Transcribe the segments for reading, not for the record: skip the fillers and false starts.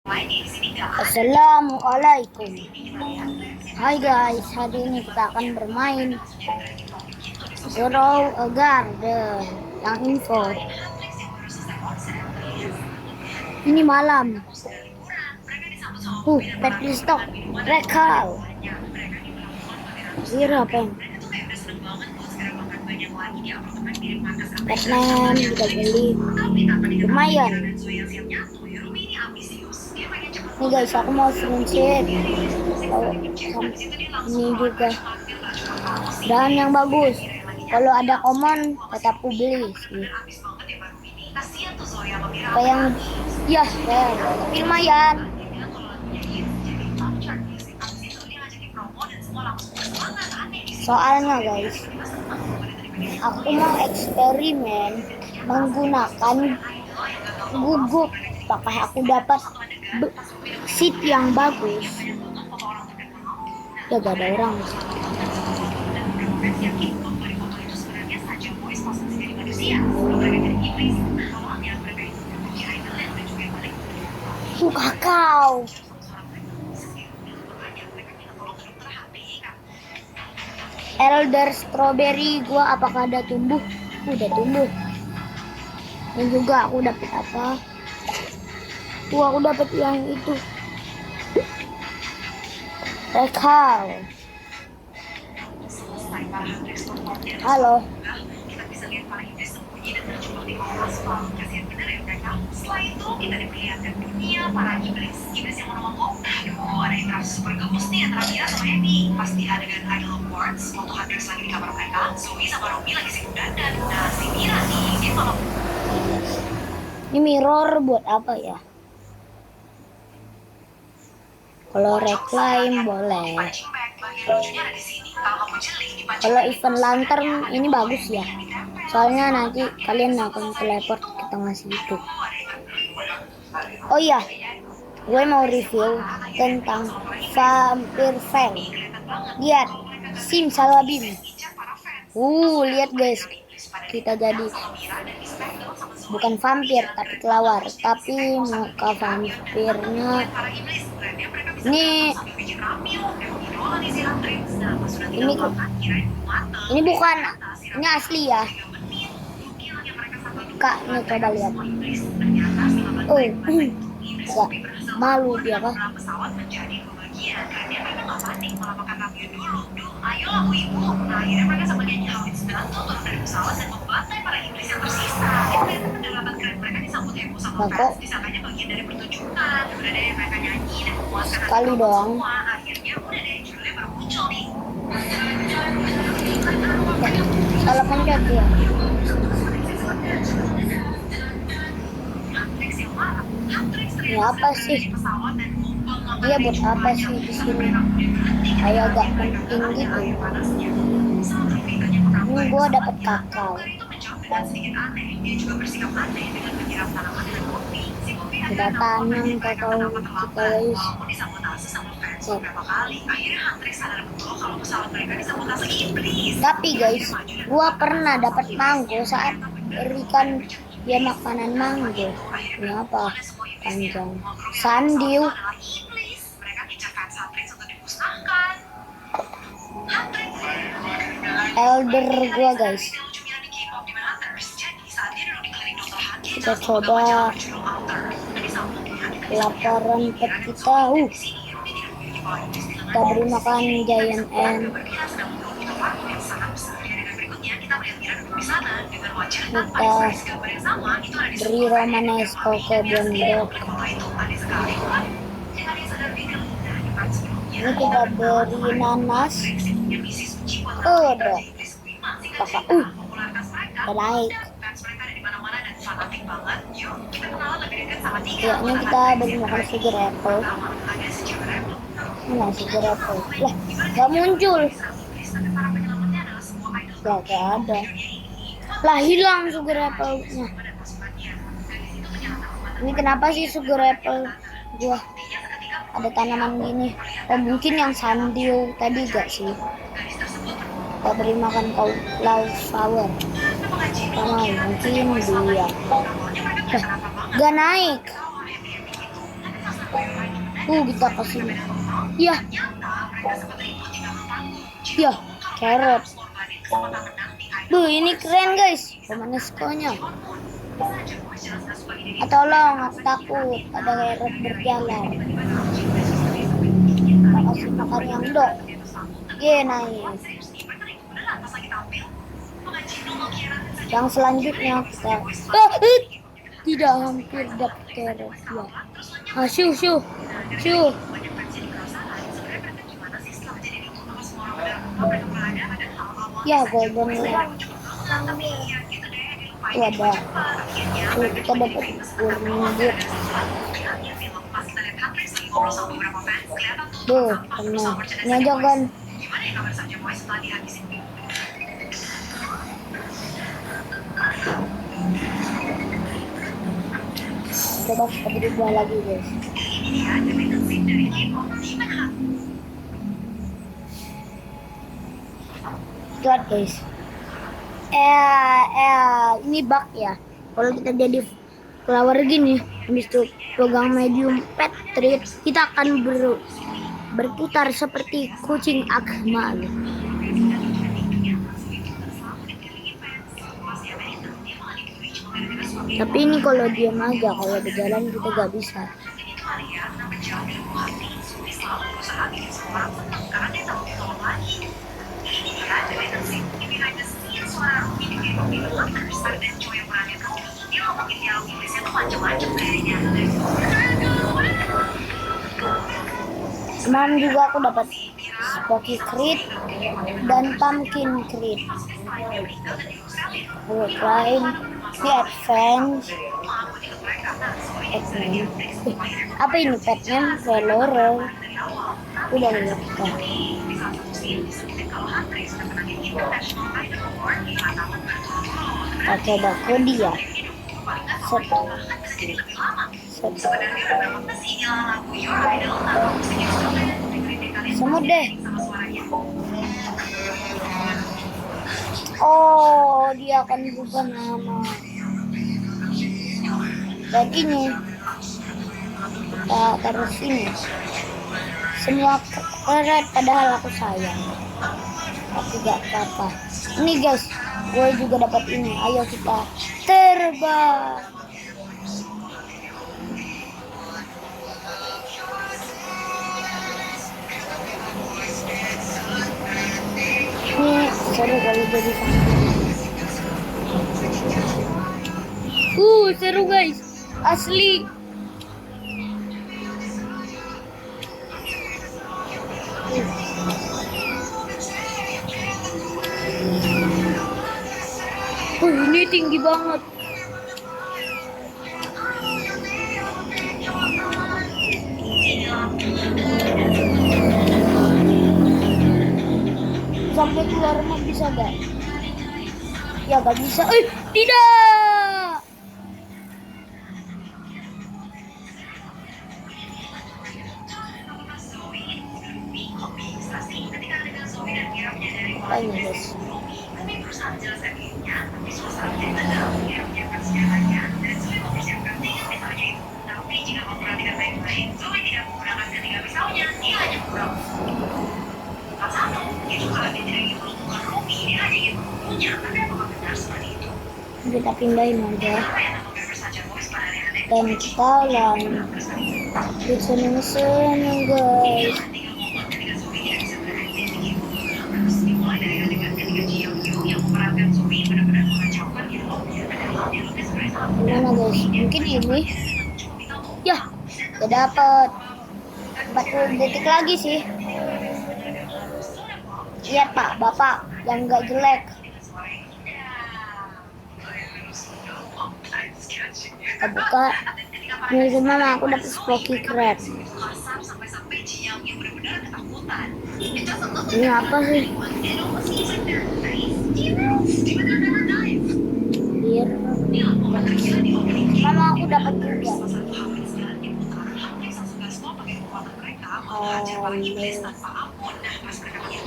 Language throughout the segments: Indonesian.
Assalamualaikum. Hai guys, hari ini kita akan bermain Grow a Garden yang info. Ini malam. Pet listock, rekal. Zero pen. Batman kita beli. Lumayan. Nih guys, aku mau screenshot. Ini juga dan yang bagus. Kalau ada common tetap publis. Apa yang ya, tapi lumayan. Soalnya guys, aku mau eksperimen menggunakan gugup. Apakah aku dapat seed yang bagus? Ya gak ada orang. Kakao. Elder strawberry gua apakah ada tumbuh? Udah tumbuh. Dan juga aku dapat apa? Aku dapat yang itu. Rekal. Halo. Setelah itu kita diperlihatkan dunia para iblis yang menolong. Ada interaksi super gemes nih antara Mira sama Abby. Pas di adegan Idol Awards, waktu Huntress lagi di kamar mereka, Zoe sama Romy lagi sibuk dandan. Nah si Mira nih, dia malah. Ini mirror buat apa ya? Kalau reclaim boleh. Kalau event lantern ini bagus ya. Soalnya nanti kalian akan teleport ke tengah situ. Oh iya, gue mau review tentang Vampire Fan. Lihat, simsalabim. Lihat guys, kita jadi bukan vampir tapi kelawar, tapi muka vampirnya ini bukan, ini asli ya. Kak, ini coba lihat. Gak malu dia kah? Kok sekali doang. Salah pencet ya. Ini apa sih? Dia buat apa sih di sini? Kayak agak penting gitu. Ini gua dapat kakao. Kita tanam kakao guys. Tapi guys, gua pernah dapat mango saat berikan dia makanan mango. Ini apa? Panjang. Sandiu. Elder gua guys. Kita coba laparan pet kita. Kita beri makan giant ant. Kita beri Romanesco ke Bondok. Ini kita beri nanas. Udah. Kakak. Udah naik. Ya, ini kita beri makan sugar apple. Ini sugar apple. Lah, gak muncul. Gak ada. Lah, hilang sugar apple-nya. Ini kenapa sih sugar apple gua ada tanaman gini? Oh, mungkin yang sandiu tadi gak sih? Kita beri makan love flower. Sama mungkin dia. Gak naik. Kita kasih. Ya. Ya, carrot. Ini keren guys. Pemanisconya. Tolong, aku takut ada carrot berjalan. Kita kasih makan yang dok. Nice. Yang selanjutnya kita tidak hampir dapat carrot ya. Shoo. Ya, golden lamp. Ada. Kita dapat golden gear. Penuh. Ini aja kan. Coba kita berubah lagi guys. Lihat guys. Ini bug ya. Kalau kita jadi flower gini, habis itu pegang medium pet treat, kita akan berputar seperti kucing Akmal. Tapi ini kalau diam aja, kalau berjalan kita gak bisa. Semalam juga aku dapat Spoky Crit dan Pumpkin Crit. Lain di Advance. Apa ini petnya? Veloro. Udah lihat kan. Kita coba ke dia. Semut deh. Oh, dia akan berubah nama. Dan ini kita taruh sini. Semua keren padahal aku sayang. Tapi gak apa-apa. Ini guys, gue juga dapat ini. Ayo kita terbang. Ini seru kali jadi seru guys, asli. Ini tinggi banget. Sampai keluar rumah bisa gak? Ya gak bisa. Tidak. Ayo guys. Kita pindahin aja dan kita seneng guys. Gimana guys, mungkin ini ya udah dapat 40 detik lagi sih. Lihat pak, bapak yang gak jelek. Kita buka. Ini mama, aku dapat Spoky Crit. Ini apa sih? Biar mama, aku dapat juga.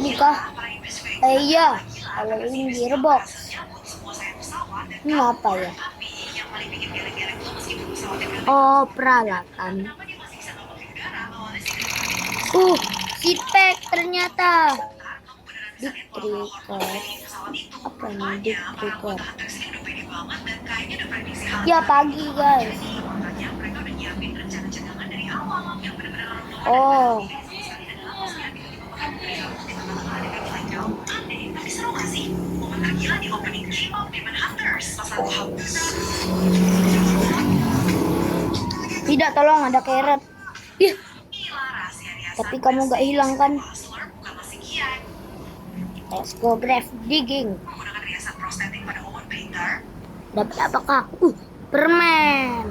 Nikah. Iya, kalau ini gearbox. Ini apa ya? Oh, peralatan. Seat pack ternyata. Ntar kamu beneran bisa Dick lihat pola-pola Trigger. hormon di pesawat itu. Apa nih Makanya Dick para Trigger? hunters ini udah pede banget dan kayaknya udah prediksi hal Ya yang pagi guys. terjadi. Makanya mereka udah nyiapin rencana cadangan dari awal yang bener-bener Oh, aneh, tapi seru gak sih? Momen tergila di opening K-pop Demon Hunters pas aku hapus. tidak, tolong ada carrot. Ih, Inilah rahasia tapi kamu gak hilang kan? Slurp bukan masih kian. Let's go grave digging. Menggunakan riasan prostetik pada Owen Painter. Dapat apakah? Permen.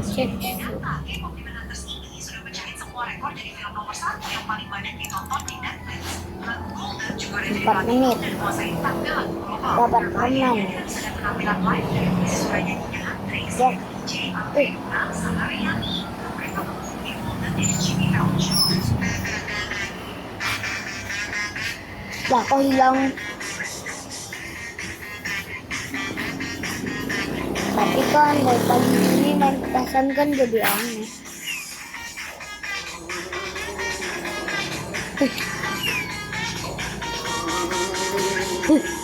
Cek. Ternyata K-pop Demon Hunters ini sudah mencapai semua rekor jadi film nomor 1 yang paling banyak ditonton di Netflix. Lagu Golden juga ada jadi 4 menit. dan menguasai tangga lagu global. Dapat permen. Bisa ada penampilan live dari musisi suara nyanyinya Andres, Ya. DJ Alvena, sama Riani. Mereka menghubungi Golden dari Jimmy Fallon Show. Lah kok hilang? Tapi kan dari pagi ini main petasan kan jadi aneh.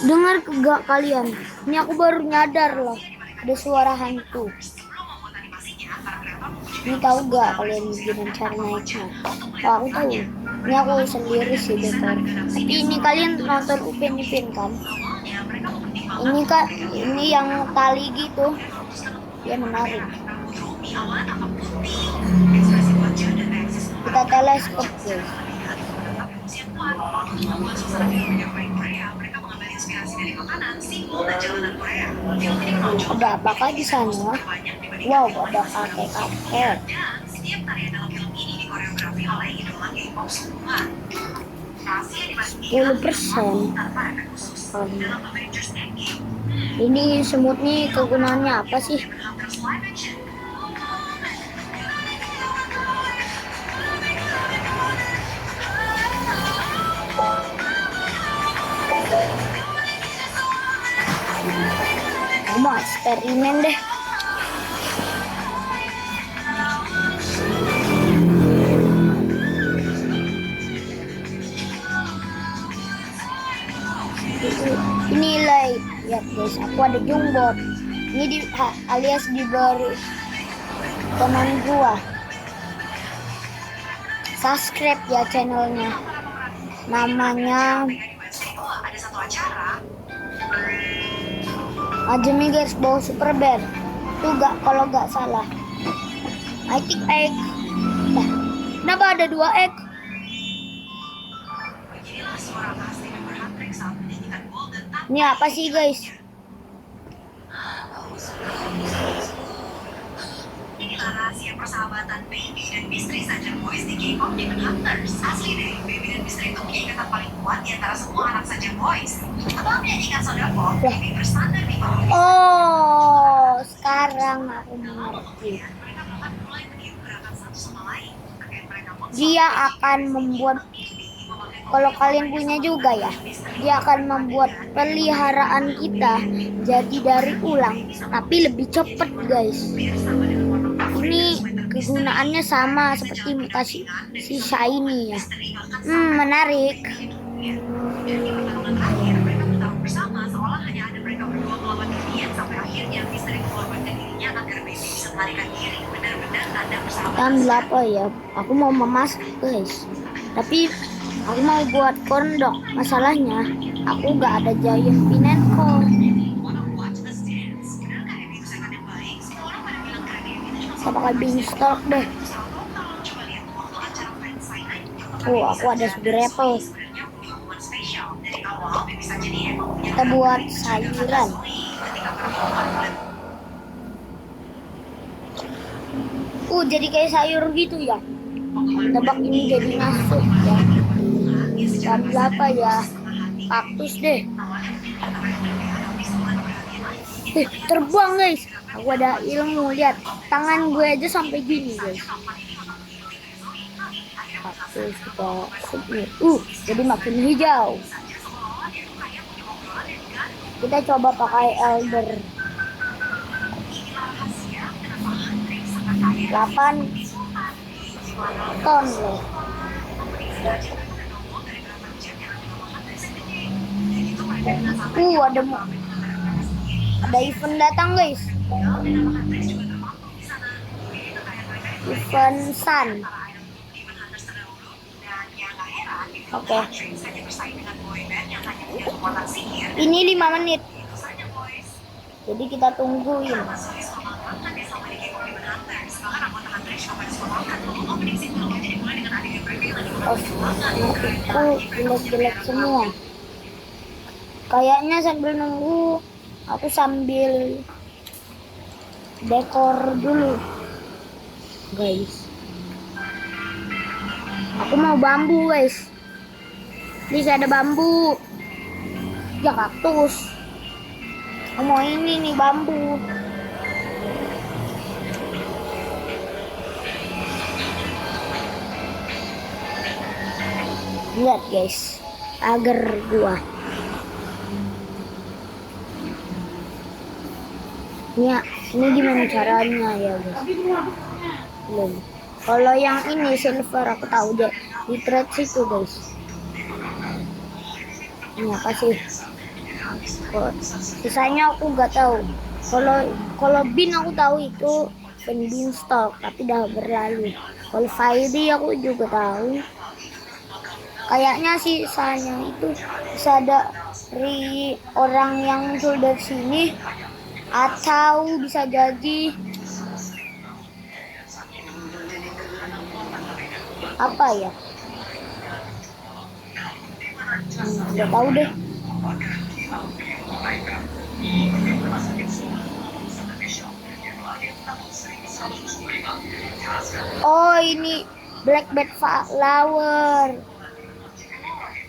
Dengar gak kalian? Ini aku baru nyadar loh. Ada suara hantu. Sebelum membuat animasinya, para kreator menguji Ini tahu gak kalian gimana cara naiknya? Oh, aku tahu. Ini aku sendiri sih betul. Tapi ini kalian nonton Upin Ipin kan? awalnya mereka mempertimbangkan Ini kak, ini yang tali gitu. Dia menarik. rambut Rumi awalnya tampak putih. Ekspresi wajah dan reaksi semua Kita teleskop guys. terlihat menetap emosi yang kuat. Untuk membuat suasana film yang baik Korea, mereka mengambil inspirasi dari makanan, simbol, dan jalanan Korea. Film ini menonjolkan Ada apakah di sana? banyak dibandingkan Wow, film ada sebelumnya. kakek-kakek. Dan setiap tarian dalam film ini dikoreografi oleh idola K-pop semua. Rahasia di balik ini 10%. tanpa efek khusus. Dalam Avengers Endgame, Ini semut nih kegunaannya apa sih? Demon Hunters live action. Aku mau eksperimen deh. Ini light, lihat guys, aku ada jungbot. Ini alias diberi teman gua. Subscribe ya channelnya. Namanya Ada satu acara Ajemi guys, bawa super bear. Itu gak, kalau gak salah. I think egg. Nah, kenapa ada 2 egg? Inilah suara asli member Huntrix saat menyanyikan Golden tanpa Ini apa sih guys? inilah rahasia persahabatan Baby dan Mystery Saja Boys di K-pop Demon Hunters. Asli deh, Baby dan Mystery itu punya ikatan paling kuat di antara semua anak Saja Boys. Setelah menyanyikan Soda Pop, Baby bersandar di bawah Oh, sekarang aku mengerti. mereka bahkan mulai meniru gerakan satu sama lain. Terkait mereka pun Dia akan membuat, kalau kalian punya juga ya, dia akan membuat peliharaan kita jadi dari ulang, tapi lebih cepat guys. Ini kegunaannya sama seperti mutasi si Shiny ya. Menarik. Dan di pertarungan terakhir, mereka bertarung bersama seolah hanya ada mereka berdua melawan dunia sampai akhirnya Mystery mengorbankan dirinya agar Baby bisa melarikan diri. Benar-benar tanda persahabatan. Jam 8 ya. Aku mau memasak guys. Tapi aku mau buat corn dog. Masalahnya aku gak ada giant pinen corn. Wanna watch us dance? Benarkah Abby itu setan yang baik? Semua orang pada bilang keren Abby itu cuma Saya bakal beanstalk deh. coba lihat waktu acara fansign aja. Oh, aku ada sebelah apple. Sebenarnya punya hubungan spesial. Dari awal Baby Saja nih emang punya Kita buat sayuran. ketika para penggemar bulan Jadi kayak sayur gitu ya. Tebak ini jadi masuk ya. Jam berapa ya? Kaktus deh. Terbang guys. Aku ada ilmu, lihat. Tangan gue aja sampai gini guys. Kaktus kita submit. Jadi makin hijau. Kita coba pakai elder. 8. ton loh. Ada event datang guys. Event Sun. Oke. Ini 5 menit. Jadi kita tungguin. Oh, itu jelek-jelek semua. Kayaknya sambil nunggu, aku sambil dekor dulu, guys. Aku mau bambu, guys. Bisa ada bambu. Ya kaktus. Aku mau ini nih bambu. Lihat guys, agar gua. Ini gimana caranya ya guys? Belum. Kalau yang ini silver aku tahu deh di trade situ guys. Ini apa sih? Sisanya aku nggak tahu. Kalau bin aku tahu itu bin stock, tapi udah berlalu. Kalau Fairy aku juga tahu. Kayaknya sisanya itu bisa dari orang yang muncul dari sini, atau bisa jadi apa ya? Nggak tahu deh. Oh, ini blackbird flower.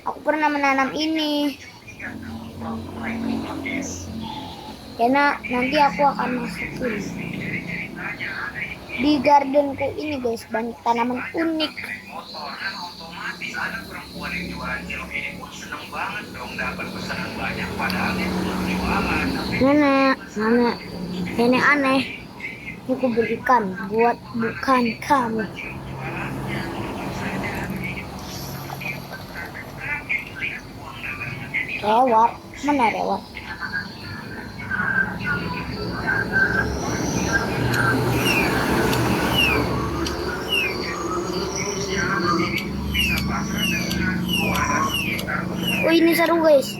Aku pernah menanam ini. Karena nanti aku akan masukin di gardenku ini guys, banyak tanaman unik. Nenek aneh. Ini aku berikan buat bukan kamu. Lewat, mana lewat? Oh, ini seru guys.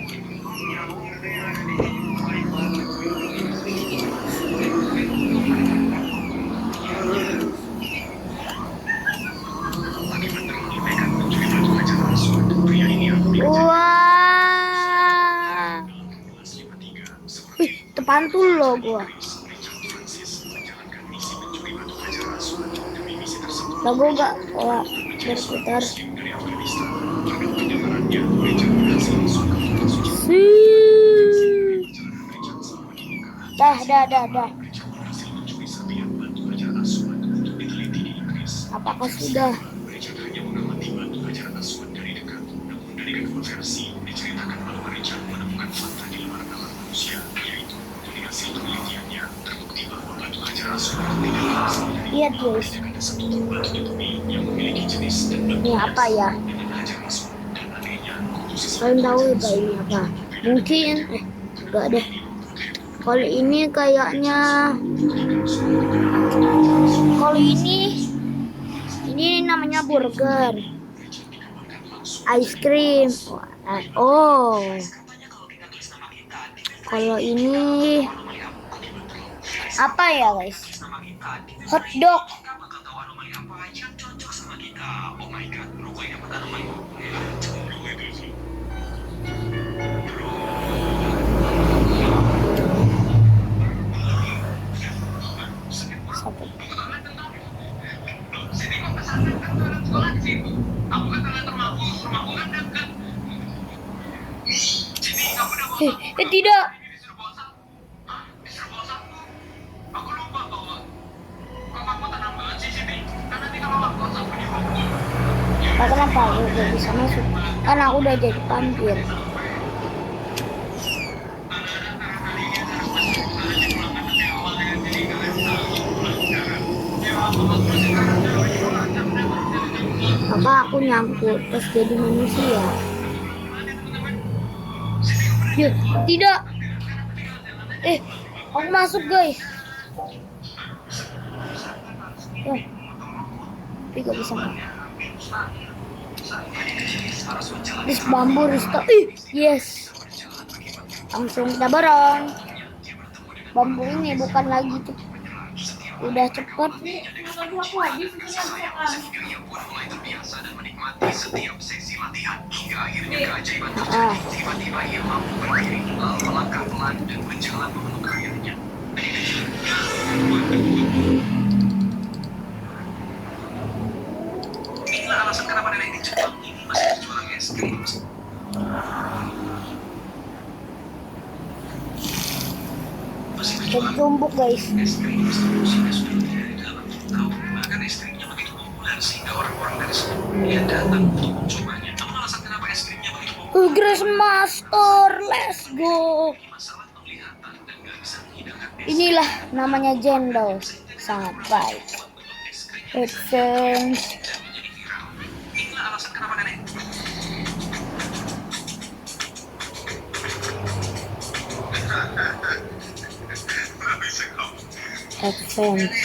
Wah. Wih, terpantul loh gua. Logo gak? Wah, berputar. Dah. Apakah sudah? Lihat guys. Ini apa ya? Kalian tahu ya ini apa? Mungkin enggak deh. Kalau ini kayaknya, kalau ini namanya burger, ice cream. Oh, kalau ini apa ya guys? Hot dog. Tidak. Kenapa aku udah bisa masuk? Kan aku udah jadi vampir. Maka aku nyangkut terus jadi manusia. Ya, tidak. Aku masuk guys. Tapi gak bisa. Terus bambu restore. Yes. Langsung kita borong. Bambu ini bukan lagi tuh. Udah cepet. Inilah alasan kenapa nenek di Jepang ini masih berjualan es krim. Tumbuk guys. Es krim sudah tidak di dalam tahun. Bahkan es krimnya begitu populer sehingga orang-orang dari seluruh dunia datang untuk mencobanya. Namun alasan kenapa es krimnya begitu populer? Grass Master, let's go. Masalah penglihatan dan nggak bisa menghidangkan es. Inilah namanya jendol, sangat baik. Headphones. Inilah alasan kenapa nenek. Headphones.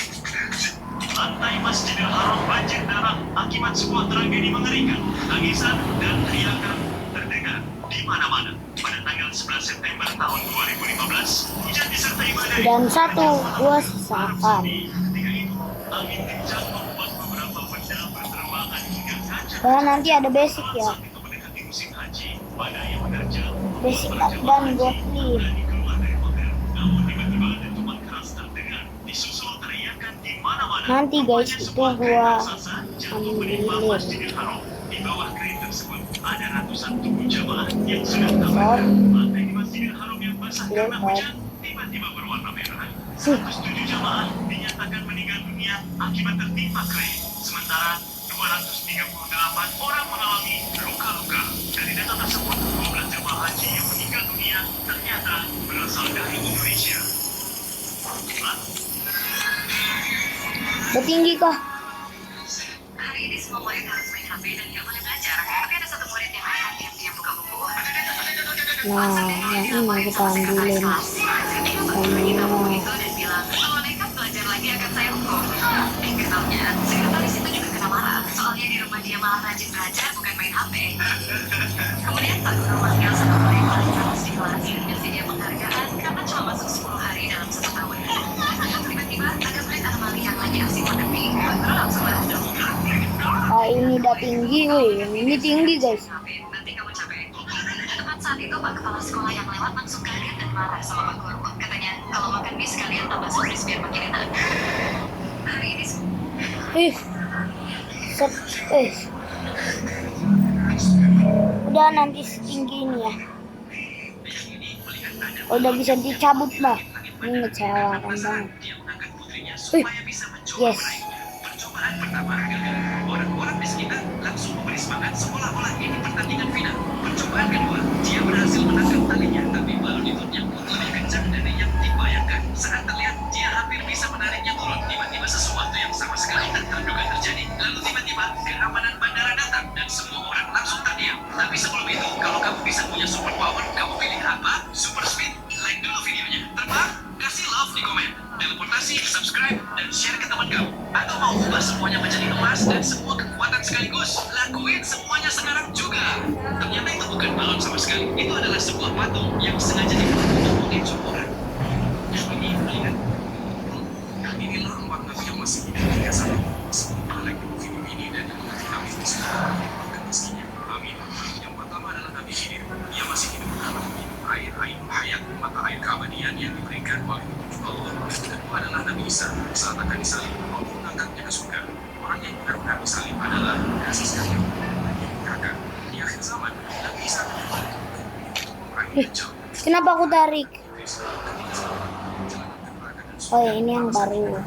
Lantai Masjidil Haram banjir darah akibat sebuah tragedi mengerikan. Tangisan dan teriakan terdengar di mana-mana. Pada tanggal 11 September tahun 2015, hujan disertai badai. Dan 1, 2 sisakan. Ketika itu, angin kencang membuat beberapa benda berterbangan hingga kaca. Dan nanti ada basic ya. Saat itu mendekati musim haji, badai yang menerjang Basic dan godly. keluar dari hotel. Namun tiba-tiba dentuman keras terdengar. Disusul teriakan di mana-mana. Nanti guys, itu gua ambilin. Di bawah krain tersebut ada ratusan tubuh jamaah yang sudah Stop. terbaring. Lantai di Masjidil Haram yang basah karena hujan tiba-tiba berwarna merah. 107 jamaah dinyatakan meninggal dunia akibat tertimpa krain. Sementara 238 orang mengalami luka-luka. Dari data tersebut, 12 jamaah haji yang meninggal dunia ternyata berasal dari Indonesia. Bertinggi kah? Hari ini semua murid harus main HP dan nggak boleh belajar. Tapi ada satu murid yang akan diam-diam buka buku. Nah, yang ini kita ambilin. Kamu itu dan bilang, kalau nekat belajar lagi akan saya hukum. Kenalnya, sekretaris itu juga kena marah. Soalnya di rumah dia malah rajin belajar, bukan main HP. Kemudian Pak Guru manggil satu murid paling bagus di kelas dan ngasih dia penghargaan karena cuma masuk 10 hari dalam 1 tahun. Tiba-tiba ada murid Amali yang lagi asik menepi. Pak Guru langsung marah dong. Ini udah tinggi, woi. Yang ini tinggi guys. Nanti kamu capek. Tepat saat itu Pak Kepala Sekolah yang lewat langsung kaget dan marah sama Pak Guru. Katanya, kalau makan mie sekalian tambah sosis biar makin enak. Hari ini Set, udah nanti setinggi ini ya. Udah bisa dicabut bah. Ini ngecewakan banget. Yes. Percobaan pertama gagal. Orang-orang di sekitar langsung memberi semangat seolah-olah ini pertandingan final. Percobaan kedua, dia berhasil menangkap talinya, tapi balon itu nyangkut lebih kencang dari yang dibayangkan. Saat terlihat, dia hampir bisa menariknya turun. Tiba-tiba sesuatu yang sama sekali tak terduga terjadi. Lalu tiba-tiba keamanan bandara datang dan semua orang langsung terdiam. Tapi sebelum itu, kalau kamu bisa punya super power, kamu pilih apa? Super speed? Like dulu videonya. Terbang? Kasih love di komen. Teleportasi, subscribe, dan share ke teman kamu. Atau mau ubah semuanya menjadi emas dan semua kekuatan sekaligus? Lakuin semuanya sekarang juga. Ternyata itu bukan balon sama sekali. Itu adalah sebuah patung yang sengaja dibuat untuk mengecoh orang. Ini melihat. Inilah ruang nabi yang masih hidup hingga saat ini. Semoga like video ini dan mengerti kami semua. Meskinya, amin. Yang pertama adalah Nabi Khidir. Ia masih hidup karena minum air hayat, mata air keabadian yang diberikan oleh Allah. Kedua adalah Nabi Isa. Saat akan disalib, Allah mengangkatnya ke surga. Orang yang benar-benar disalib adalah kasih sayang. Kakak, di akhir zaman, Nabi Isa akan kembali untuk meraih dajjal. Kenapa aku tarik? Oh ya, ini yang baru.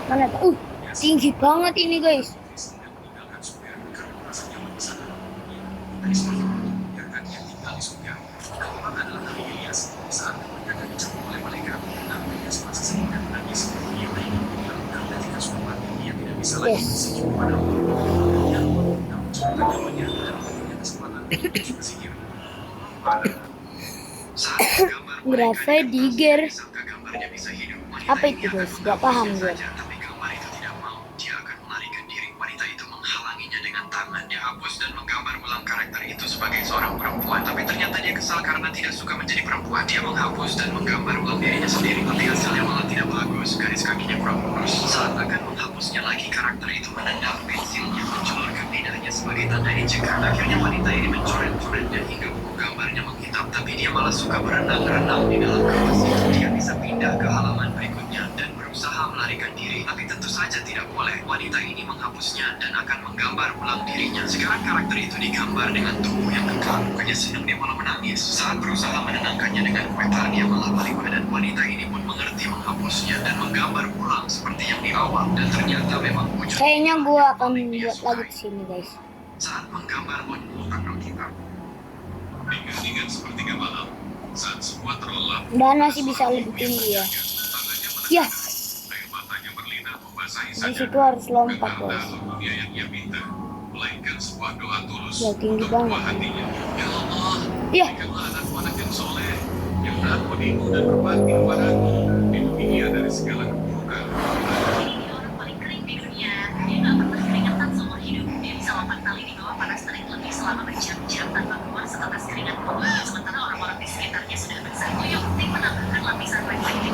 Mana tuh? Tinggi banget ini guys. bisa lagi Yes. senyum pada orang. Namun kedepannya adalah punya kesempatan untuk bersihir. Saat gambar Graphite Digger. disangka gambarnya bisa hidup, wanita Apa ini itu akan guys? Gak paham menghapusnya gue. saja, tapi gambar itu tidak mau. Dia akan melarikan diri. Wanita itu menghalanginya dengan tangan. Dia hapus dan menggambar ulang karakter itu sebagai seorang perempuan. Tapi ternyata dia kesal karena tidak suka menjadi perempuan. Dia menghapus dan menggambar ulang dirinya sendiri. Tapi hasilnya malah tidak bagus. Garis kakinya kurang lurus. Saat akan menghapusnya lagi, karakter itu menendang pensilnya, mencolorkan lidahnya sebagai tanda ejekan. Akhirnya wanita ini mencoret-coretnya hingga buku gambarnya menghitam. Tapi dia malah suka berenang-renang di dalam kawah itu. Dia bisa pindah ke halaman berikutnya dan berusaha melarikan diri. Tapi tentu saja tidak boleh. Wanita ini menghapusnya dan akan menggambar ulang dirinya. Sekarang karakter itu digambar dengan tubuh yang kekal. Bukannya senang, dia malah menangis. Saat berusaha menenangkannya dengan kue tar, dia malah balik badan. Wanita ini pun mengerti menghapusnya dan menggambar ulang seperti yang di awal. Dan ternyata memang wujud Kayaknya gue akan buat lagi kesini guys. saat menggambar wujud kita. Ingat sepertiga malam saat semua terlelap. Dan masih bisa lebih tinggi ya. Ya, Air matanya berlinang membasahi di saja. situ harus lompat Bukan guys. dalam dunia yang ia minta, melainkan sebuah doa tulus Ya, tinggi untuk banget. buah hatinya. Ya Allah, Ya, berikanlah anakku anak yang soleh, yang taat padamu dan berbakti kepadamu. Lindungi dia dari segala keburukan. Ini orang paling kering di dunia. Dia nggak pernah keringatan seumur hidup. Dia bisa lompat tali di bawah panas terik lebih selama berjam-jam tanpa keluar setetes keringat pun. Sementara orang-orang di sekitarnya sudah bersatu penting menambahkan lapisan reflektif.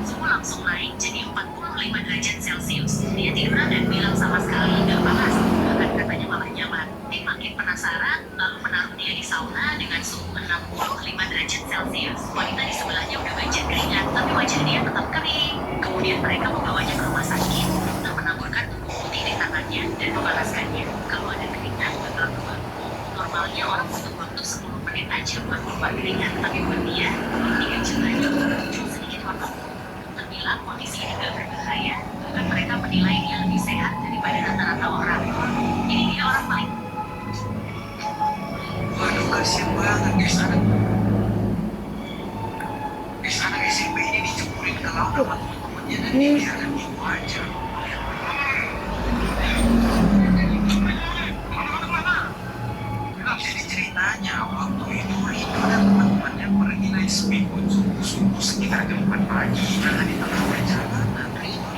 Suhu langsung naik jadi 45 derajat Celcius. Dia tiduran dan bilang sama sekali nggak panas. Bahkan katanya malah nyaman. Tim makin penasaran, lalu menaruh dia di sauna dengan suhu 65 derajat Celcius. Wanita di sebelahnya udah banjir keringat, tapi wajah dia tetap kering. Kemudian mereka membawanya ke rumah sakit. Dokter menaburkan tubuh putih di tangannya dan memanaskannya. Kalau ada keringat, bakal keluar. Normalnya orang butuh waktu 10 menit aja buat keluar keringat, tapi buat dia, 3 jam aja. Sedikit waktu. Dokter bilang kondisi ini gak berbahaya, bahkan mereka menilai dia lebih sehat daripada rata-rata orang. Ini dia orang paling Waduh, kasihan banget guys, anak SMP ini diceburin ke laut sama teman-temannya dan dibiarkan gitu aja. Jadi ceritanya waktu itu Rino dan teman-temannya pergi naik speedboat subuh-subuh sekitar jam 4 pagi. Karena di tengah perjalanan Rino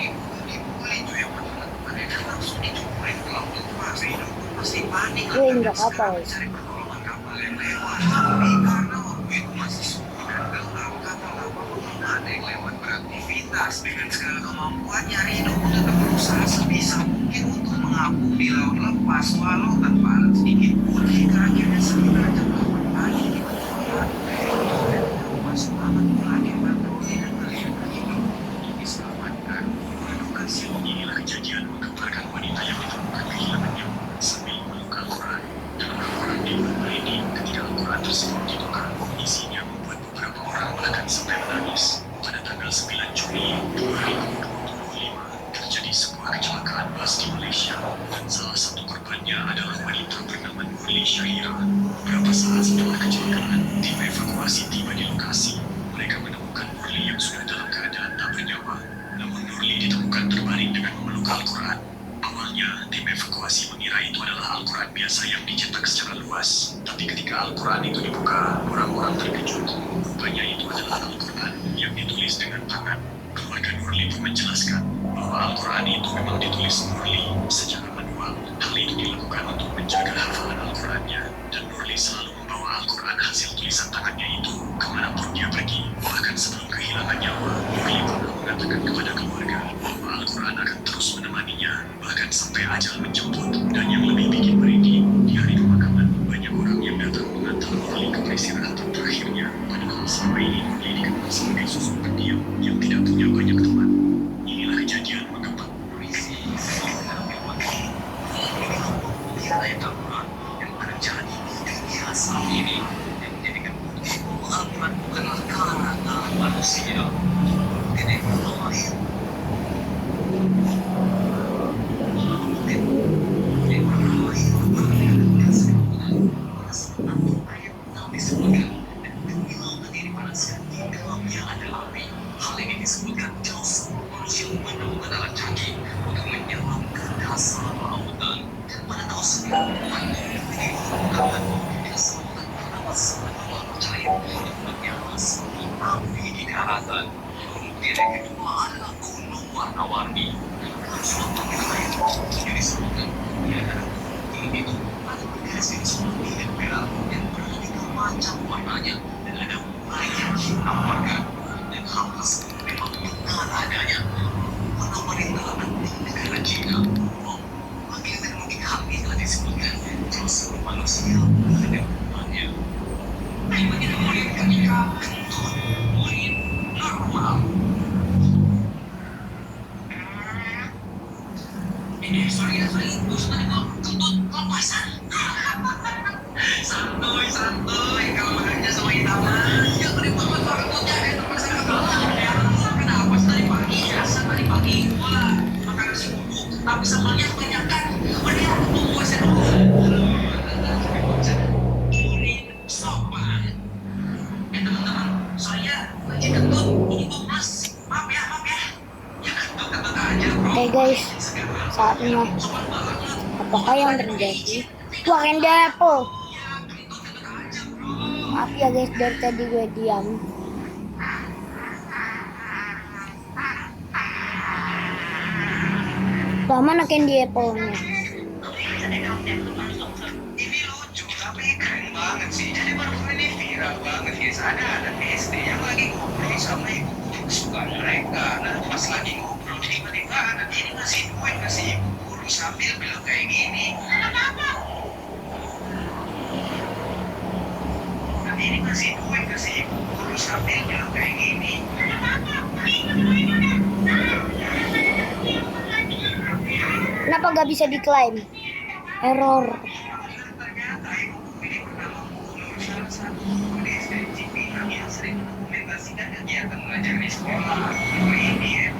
dipukuli tuh yang teman-temannya dan langsung diceburin ke laut lepas. Rino pun pasti panik Gue dan nggak apa-apa, segera guys. mencari pertolongan kapal yang lewat. Tapi karena waktu itu masih subuh dan gelap, kapal-kapal belum ada yang lewat beraktivitas. Dengan segala kemampuannya Rino pun tetap berusaha sebisa mungkin untuk mengapung di laut lepas walau tanpa alat sedikit pun. Hingga akhirnya sekitar jam 8 pagi di perjalanan Rino dan lepas banget terakhir patroli dan melihat Rino untuk diselamatkan. Waduh, kasihan. Inilah kejadian menggambarkan wanita yang ditemukan kehilangan nyawa sambil meluk Al-Quran. Dalam laporan di buku ini, ketika Al-Quran tersebut dibuka, isinya membuat beberapa orang bahkan sampai menangis. Pada tanggal 9 Juni 2025, terjadi sebuah kecelakaan bus di Malaysia, dan salah satu korbannya adalah wanita bernama Nurli Syahira. Beberapa saat setelah kecelakaan, tim evakuasi tiba di lokasi. Mereka menemukan Nurli yang sudah dalam keadaan tak bernyawa. Namun Nurli ditemukan terbaring dengan memeluk Al-Quran. Awalnya, tim evakuasi mengira itu adalah Al-Quran biasa yang dicetak secara luas. Tapi ketika Al-Quran itu dibuka, orang-orang terkejut. Rupanya itu adalah Al-Quran yang ditulis dengan tangan. Keluarga Nurli pun menjelaskan bahwa Al-Quran itu memang ditulis Nurli secara manual. Hal itu dilakukan untuk menjaga hafalan Al-Qurannya. Dan Nurli selalu membawa Al-Quran hasil tulisan tangannya itu kemanapun dia pergi. Bahkan sebelum kehilangan nyawa, Nurli pernah mengatakan kepada keluarga bahwa Al-Quran akan terus menemaninya, bahkan sampai ajal menjemput. Dan yang lebih bikin merinding, di hari pemakaman, banyak orang yang datang mengantar Nurli ke peristirahatan terakhirnya. Padahal selama ini Nurli dikenal sebagai sosok pendiam yang tidak punya banyak teman. Inilah kejadian mengapa polisi mengambil wakil. Ayat Al-Quran yang terjadi di dunia saat ini yang menjadikan bukti bahwa Al-Quran bukanlah karangan manusia. Ini Allah. Api di daratan. Kemudian yang kedua adalah gunung warna-warni. Suatu wilayah yang disebutkan gunung itu ada bergaris seperti emerald yang beraneka macam warnanya dan ada banyak hitam warga dan hal tersebut memang benar adanya. Warna-warni daratan di negara Cina. Oh, bagi teknologi hal ini telah disebutkan kalau seluruh manusia ada hubungannya. Bagi kemudian ketika kentut murid normal. Sorry, terus tadi kok kentut kelepasan. Santuy, kalau makannya sama hitaman. Ya tadi banget pak kentutnya, terpaksa ke bawah. Kenapa tadi pagi? Biasa tadi pagi gua makan nasi bubuk, tapi sambalnya kebanyakan. Mending aku mau puasa dulu. Murid sopan. Teman-teman, sorry ya, lagi kentut, ini kok mas. Maaf ya. Ya kentut aja bro. Oke guys, saatnya apakah yang terjadi? Wah, Apple. Maaf ya guys, dari tadi gue diam. Lah, mana Candy Apple-nya? Ini lucu tapi keren banget sih. Jadi baru ini viral banget guys. Ada anak SD yang lagi ngobrol sama ibu guru kesukaan mereka. Nah pas lagi ngobrol tiba-tiba anak ini ngasih duit kasih ibu guru sambil bilang kayak gini. Anak ini ngasih duit kasih ibu guru sambil bilang kayak gini. Kenapa gak bisa diklaim? Error. Ternyata ibu guru ini bernama Nur, salah satu guru di SD Cipinang yang sering mendokumentasikan kegiatan mengajar di sekolah. Guru ini ya.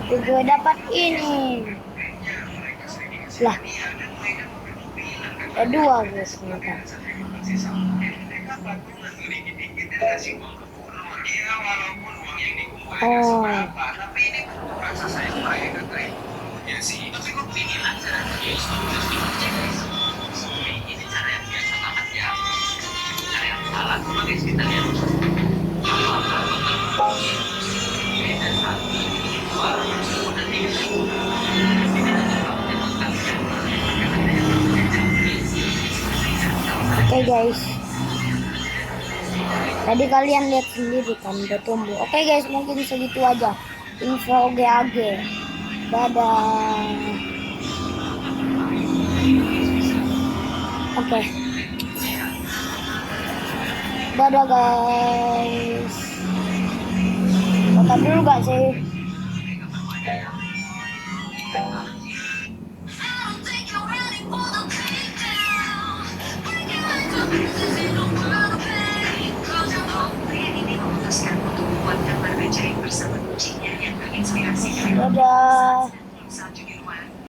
Tuh, gue dapat ini. Lah, ada dua guys ternyata. Oh, oke guys. Tadi kalian lihat sendiri kan udah tumbuh. Oke guys, mungkin segitu aja info GAG. Dadah. Oke. Dadah guys. Kota dulu gak sih?